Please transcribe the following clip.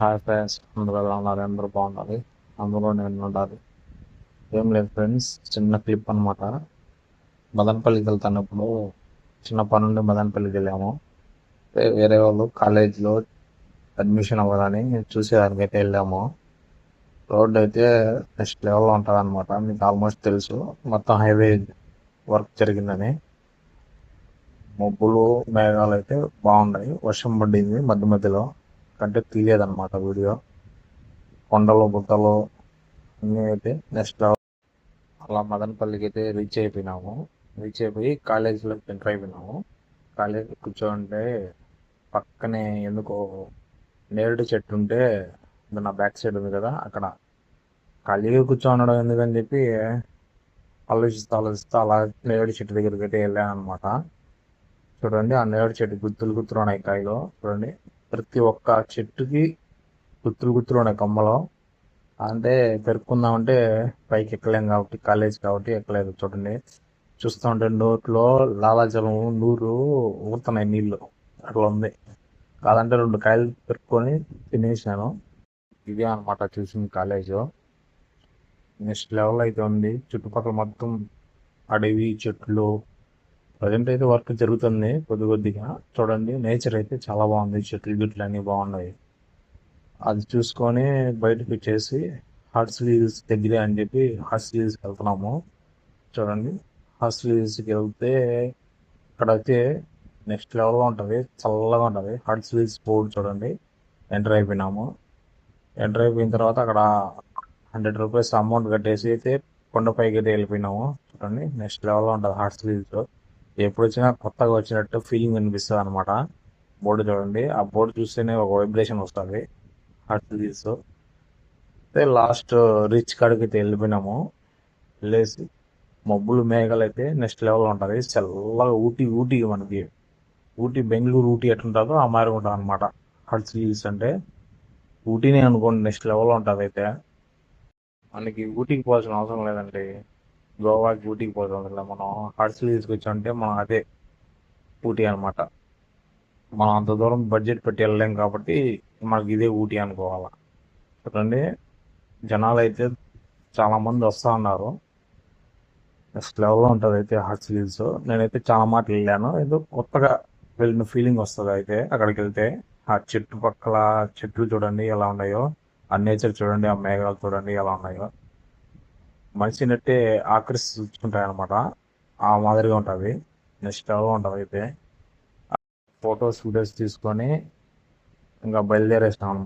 Hi friends, అందరూ ఎలా ఉన్నారు? అందరూ బాగుండాలి, అందులో నేను ఉండాలి. ఏం లేదు ఫ్రెండ్స్, చిన్న క్లిప్ అనమాట. మదనపల్లికి వెళ్తున్నప్పుడు చిన్న పని నుండి మదనపల్లికి వెళ్ళాము. వేరే వాళ్ళు కాలేజీలో అడ్మిషన్ అవ్వాలని చూసేదానికి అయితే వెళ్ళాము. రోడ్ అయితే నెక్స్ట్ లెవెల్లో ఉంటుంది అనమాట. మీకు ఆల్మోస్ట్ తెలుసు, మొత్తం హైవే వర్క్ జరిగిందని. మబ్బులు మేఘాలు అయితే బాగున్నాయి. వర్షం పడింది మధ్య మధ్యలో, కంటే తీయలేదన్నమాట వీడియో. కొండలు గుట్టలు అన్నీ అయితే నెక్స్ట్ అలా మదనపల్లికి అయితే రీచ్ అయిపోయినాము. రీచ్ అయిపోయి కాలేజీలోకి ఎంటర్ అయిపోయినాము. కాలేజీ కూర్చోంటే పక్కనే ఎందుకో నేరేడు చెట్టు ఉంటే, ఇది నా బ్యాక్ సైడ్ ఉంది కదా, అక్కడ ఖాళీగా కూర్చోనడం ఎందుకని చెప్పి ఆలోచిస్తూ అలా నేరేడు చెట్టు దగ్గరికి అయితే వెళ్ళాను అనమాట. చూడండి, ఆ నేరేడు చెట్టు గుత్తులు గుత్తులు ఉన్నాయి కాయలు. చూడండి, ప్రతి ఒక్క చెట్టుకి గుత్తులు గుత్తులు ఉన్నాయి కొమ్మలో. అంటే పెరుక్కుందామంటే పైకి ఎక్కలేం కాబట్టి, కాలేజ్ కాబట్టి ఎక్కలేదు. చూడండి, చూస్తూ ఉంటే నోట్లో లాలాజలం నూరు ఊరుతున్నాయి నీళ్లు, అట్లా ఉంది. కాదంటే 2 కాయలు పెరుక్కొని తినేసాను. ఇదే అనమాట చూసింది కాలేజ్. నెక్స్ట్ లెవెల్ అయితే ఉంది. చుట్టుపక్కల మొత్తం అడవి చెట్లు. ప్రజెంట్ అయితే వర్క్ జరుగుతుంది కొద్ది కొద్దిగా. చూడండి, నేచర్ అయితే చాలా బాగుంది, చెట్లు గిట్లు అన్నీ బాగున్నాయి. అది చూసుకొని బయటకు వచ్చేసి హార్స్లీ హిల్స్ దగ్గరే అని చెప్పి హార్స్లీ హిల్స్కి వెళ్తున్నాము. చూడండి, హార్స్లీ హిల్స్కి వెళ్తే ఇక్కడ అయితే నెక్స్ట్ లెవెల్గా ఉంటుంది, చల్లగా ఉంటుంది. హార్స్లీ హిల్స్ బోర్డు చూడండి. ఎంటర్ అయిపోయినాము. ఎంటర్ అయిపోయిన తర్వాత అక్కడ 100 రూపీస్ అమౌంట్ కట్టేసి అయితే కొండపైకి అయితే వెళ్ళిపోయినాము. చూడండి, నెక్స్ట్ లెవెల్లో ఉంటుంది హార్స్లీ హిల్స్. ఎప్పుడు వచ్చినా కొత్తగా వచ్చినట్టు ఫీలింగ్ అనిపిస్తుంది అనమాట. బోర్డు చూడండి, ఆ బోర్డు చూస్తేనే ఒక వైబ్రేషన్ వస్తుంది. హార్స్లీ హిల్స్ అయితే లాస్ట్ రీచ్ కాడికి అయితే వెళ్ళిపోయినాము. వెళ్ళేసి మబ్బులు మేఘాలు అయితే నెక్స్ట్ లెవెల్ ఉంటుంది. చల్లగా ఊటీ ఊటీ మనకి ఊటీ బెంగళూరు ఊటీ ఎట్లుంటుందో ఆ మారి ఉంటుంది అనమాట. హార్స్లీ హిల్స్ అంటే ఊటీనే అనుకోండి, నెక్స్ట్ లెవెల్లో ఉంటుంది. అయితే మనకి ఊటీకి పోవాల్సిన అవసరం లేదండి. గోవాకి ఊటీకి పోతాం ఇలా మనం హార్స్లీ హిల్స్కి వచ్చామంటే మనం అదే ఊటీ అనమాట. మనం అంత దూరం బడ్జెట్ పెట్టి వెళ్ళలేం కాబట్టి మనకి ఇదే ఊటీ అనుకోవాలా. చూడండి, జనాలు అయితే చాలా మంది వస్తూ ఉన్నారు. నెక్స్ట్ లెవెల్లో ఉంటుంది అయితే హార్స్లీ హిల్స్. నేనైతే చాలా మాటలు వెళ్ళాను, ఏదో కొత్తగా వెళ్ళిన ఫీలింగ్ వస్తుంది. అయితే అక్కడికి వెళ్తే ఆ చుట్టుపక్కల చెట్లు చూడండి ఎలా ఉన్నాయో, ఆ నేచర్ చూడండి, ఆ మేఘాలు చూడండి ఎలా ఉన్నాయో, మనిషినట్టే ఆకర్షించుకుంటాయి అనమాట. ఆ మాదిరిగా ఉంటుంది. నెక్స్ట్ లెవెల్లో ఉంటుంది అయితే. ఫొటోస్ వీడియోస్ తీసుకొని ఇంకా బయలుదేరేసినాం.